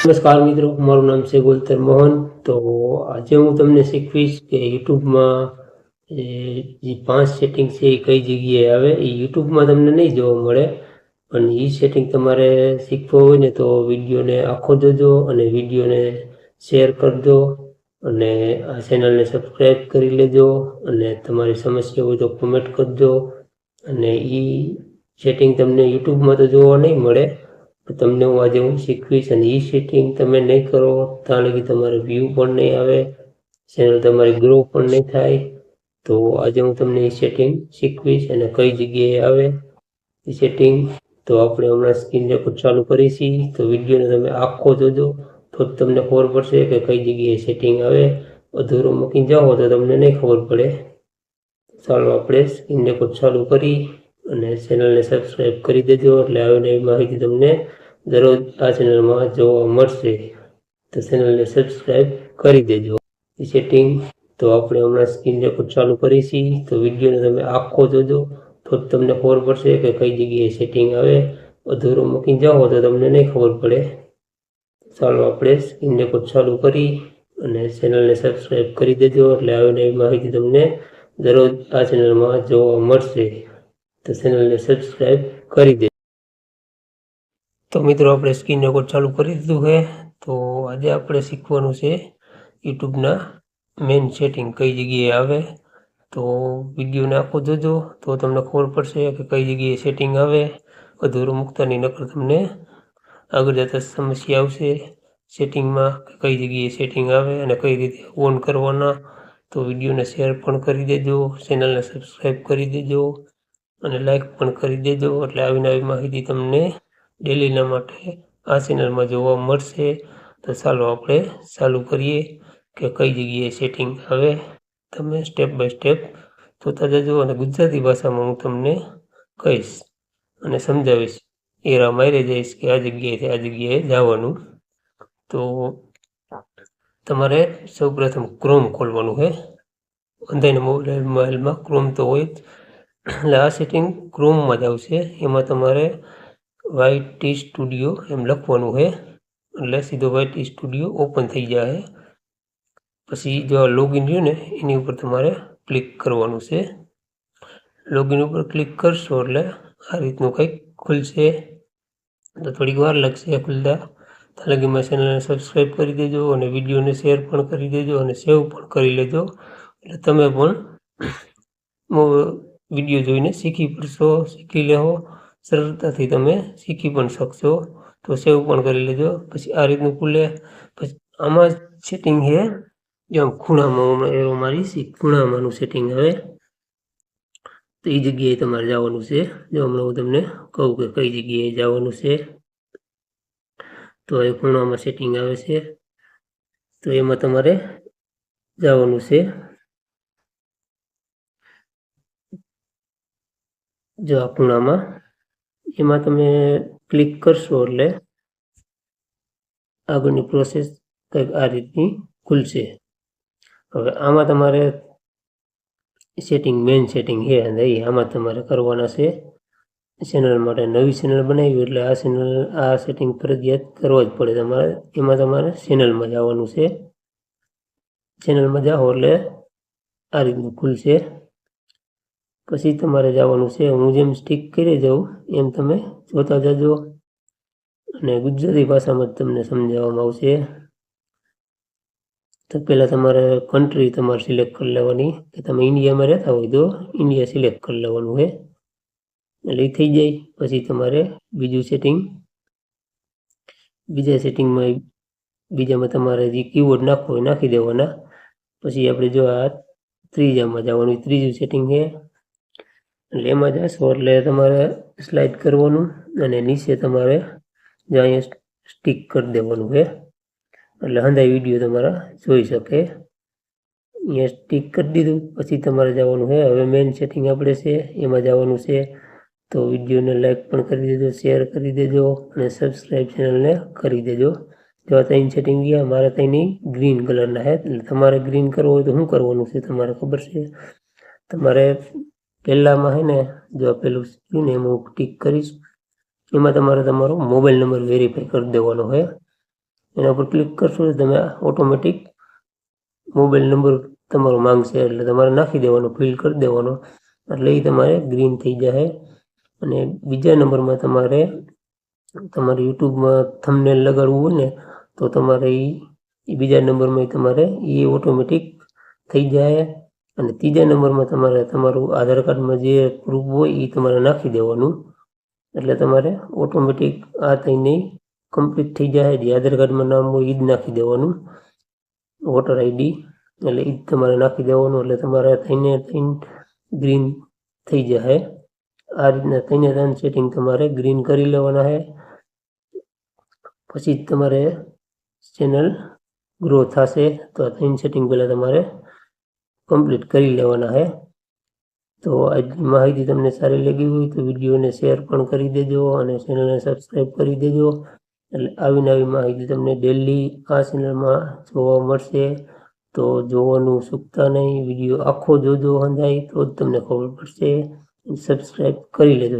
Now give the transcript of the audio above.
નમસ્કાર મિત્રો, મારું નામ છે ગોલતર મોહન. તો આજે હું તમને શીખવીશ કે યુટ્યુબમાં જે 5 સેટિંગ છે એ કઈ જગ્યાએ આવે. એ યુટ્યુબમાં તમને નહીં જોવા મળે, પણ એ સેટિંગ તમારે શીખવો હોય ને તો વિડીયોને આખો જોજો અને વિડીયોને શેર કરજો અને આ ચેનલને સબસ્ક્રાઈબ કરી લેજો અને તમારી સમસ્યા હોય તો કોમેન્ટ કરજો. અને એ સેટિંગ તમને યુટ્યુબમાં તો જોવા નહીં મળે, તમને આજે હું શીખવીશ. અને એ સેટિંગ તમે નહીં કરો ત્યાં લગી તમારે વ્યૂ પણ નહીં આવે, ચેનલ તમારી ગ્રો પણ નહીં થાય. તો આજે હું તમને એ સેટિંગ શીખવીશ અને કઈ જગ્યાએ આવે એ સેટિંગ. તો આપણે હમણાં સ્ક્રીન રેકોર્ડ ચાલુ કરીશી, તો વિડીયોને તમે આખો જોજો તો જ તમને ખબર પડશે કે કઈ જગ્યાએ સેટિંગ આવે. અધૂરો મૂકી જાઓ તો તમને નહીં ખબર પડે. ચાલો આપણે સ્ક્રીન રેકોર્ડ ચાલુ કરી અને ચેનલને સબસ્ક્રાઈબ કરી દેજો, એટલે આવીને એ માહિતી તમને દરરોજ આ ચેનલમાં જોવા મળશે. તો ચેનલને સબસ્ક્રાઈબ કરી દેજો. એ સેટિંગ તો આપણે હમણાં સ્ક્રીન રેકોર્ડ ચાલુ કરીશી, તો વિડીયોને તમે આખો જોજો તો જ તમને ખબર પડશે કે કઈ જગ્યાએ સેટિંગ આવે. અધૂરો મૂકી જાઓ તો તમને નહીં ખબર પડે. ચાલો આપણે સ્ક્રીન રેકોર્ડ ચાલુ કરી અને ચેનલને સબસ્ક્રાઈબ કરી દેજો, એટલે આવીને એ માહિતી તમને દરરોજ આ ચેનલમાં જોવા મળશે. તો ચેનલને સબસ્ક્રાઈબ કરી દેજો. તો મિત્રો, આપણે સ્ક્રીન રેકોર્ડ ચાલુ કરી દીધું છે. તો આજે આપણે શીખવાનું છે યુટ્યુબના મેઇન સેટિંગ કઈ જગ્યાએ આવે. તો વિડીયોને આખો જોજો તો તમને ખબર પડશે કે કઈ જગ્યાએ સેટિંગ આવે. અધૂરો મૂકતાની નકર તમને આગળ જતા સમસ્યા આવશે સેટિંગમાં, કઈ જગ્યાએ સેટિંગ આવે અને કઈ રીતે ઓન કરવાના. તો વિડીયોને શેર પણ કરી દેજો, ચેનલને સબસ્ક્રાઈબ કરી દેજો અને લાઈક પણ કરી દેજો, એટલે આવીને આવી માહિતી તમને ડેલીના માટે આ ચેનલમાં જોવા મળશે. તો ચાલો આપણે ચાલુ કરીએ કે કઈ જગ્યાએ સેટિંગ આવે. તમે સ્ટેપ બાય સ્ટેપ જોતા જજો અને ગુજરાતી ભાષામાં હું તમને કહીશ અને સમજાવીશ. એરા મારી જઈશ કે આ જગ્યાએથી આ જગ્યાએ જવાનું. તો તમારે સૌપ્રથમ ક્રોમ ખોલવાનું છે. બધાના મોબાઈલમાં ક્રોમ તો હોય જ, એટલે આ સેટિંગ ક્રોમમાં જ આવશે. એમાં તમારે YT સ્ટુડિયો એમ લખવાનું છે, એટલે સીધો YT સ્ટુડિયો ઓપન થઈ જાય. પછી જો લોગિન રહ્યું ને એની ઉપર તમારે ક્લિક કરવાનું છે. લોગિન ઉપર ક્લિક કરશો એટલે આ રીતનું કંઈક ખુલશે. તો થોડીક વાર લાગશે ખુલતા. ત્યાં લગીમાં ચેનલને સબસ્ક્રાઈબ કરી દેજો અને વિડીયોને શેર પણ કરી દેજો અને સેવ પણ કરી લેજો, એટલે તમે પણ વિડીયો જોઈને શીખી લેવો. સરળતાથી તમે શીખી પણ શકશો. તો સેવ પણ કરી લેજો. પછી આ રીતનું ખુલે. પછી આમાં સેટિંગ છે જેમ ખૂણામાં એવો મારી ખૂણામાંનું સેટિંગ આવે. તો એ જગ્યાએ તમારે જવાનું છે. જો હમણાં હું તમને કહું કે કઈ જગ્યાએ જવાનું છે. તો એ ખૂણામાં સેટિંગ આવે છે, તો એમાં તમારે જવાનું છે. જો આ ખૂણામાં એમાં તમે ક્લિક કરશો એટલે આગળની પ્રોસેસ કંઈક આ રીતની ખુલશે. હવે આમાં તમારે મેઇન સેટિંગ છે અને આમાં તમારે કરવાના છે. ચેનલ માટે નવી ચેનલ બનાવી એટલે આ સેટિંગ ફરજિયાત કરવા જ પડે તમારે. એમાં તમારે ચેનલમાં જવાનું છે. ચેનલમાં જાઓ એટલે આ રીતનું ખુલશે. પછી તમારે જવાનું છે, હું જેમ સ્ટીક કરી જાઉં એમ તમે જોતા જજો અને ગુજરાતી ભાષામાં જ તમને સમજાવવામાં આવશે. તો પહેલાં તમારે કન્ટ્રી તમારે સિલેક્ટ કરી લેવાની, કે તમે ઇન્ડિયામાં રહેતા હોય તો ઇન્ડિયા સિલેક્ટ કરી લેવાનું છે, એટલે એ થઈ જાય. પછી તમારે બીજામાં તમારે જે કીબોર્ડ નાખવો હોય નાખી દેવાના. પછી આપણે જો આ ત્રીજામાં જવાનું, ત્રીજું સેટિંગ છે, એટલે એમાં જશો એટલે તમારે સ્લાઇડ કરવાનું અને નીચે તમારે જો અહીંયા સ્ટીક કરી દેવાનું છે, એટલે હંધાઈ વિડીયો તમારા જોઈ શકે. અહીંયા સ્ટીક કરી દીધું. પછી તમારે જવાનું છે, હવે મેઇન સેટિંગ આપણે છે એમાં જવાનું છે. તો વિડીયોને લાઈક પણ કરી દેજો, શેર કરી દેજો અને સબસ્ક્રાઈબ ચેનલને કરી દેજો. જો આ 3 સેટિંગ ગયા, મારે 3 ગ્રીન કલરના છે, એટલે તમારે ગ્રીન કરવો હોય તો શું કરવાનું છે તમારે ખબર છે. તમારે પહેલામાં છે ને, જો પેલું ને એમાં હું ટીક કરીશ, એમાં તમારે તમારો મોબાઈલ નંબર વેરીફાઈ કરી દેવાનો છે. એના પર ક્લિક કરશો તો તમે ઓટોમેટિક મોબાઈલ નંબર તમારો માંગશે, એટલે તમારે નાખી દેવાનો, ફિલ કરી દેવાનો, એટલે એ તમારે ગ્રીન થઈ જાય. અને બીજા નંબરમાં તમારે યુટ્યુબમાં થંબનેલ લગાડવું હોય ને તો તમારે એ બીજા નંબરમાં તમારે એ ઓટોમેટિક થઈ જાય. અને ત્રીજા નંબરમાં તમારે તમારું આધાર કાર્ડમાં જે પ્રૂફ હોય એ તમારે નાખી દેવાનું, એટલે તમારે ઓટોમેટિક આ થઈને કમ્પ્લીટ થઈ જાય. જે આધાર કાર્ડમાં નામ હોય એ જ નાખી દેવાનું, વોટર આઈડી, એટલે એ જ તમારે નાખી દેવાનું, એટલે તમારે થઈને ગ્રીન થઈ જાય. આ રીતના થઈને 3 સેટિંગ તમારે ગ્રીન કરી લેવાના છે. પછી તમારે ચેનલ ગ્રો થશે. તો આ 3 સેટિંગ પહેલાં તમારે કમ્પ્લીટ કરી લેવાના છે. તો આજની માહિતી તમને સારી લાગી હોય તો વિડીયોને શેર પણ કરી દેજો અને ચેનલને સબસ્ક્રાઈબ કરી દેજો, એટલે આવી નવી માહિતી તમને ડેલી આ ચેનલમાં જોવા મળશે. તો જોવાનું ચૂકતા નહીં, વિડીયો આખો જોજો સમજાય તો જ તમને ખબર પડશે. સબસ્ક્રાઈબ કરી લેજો.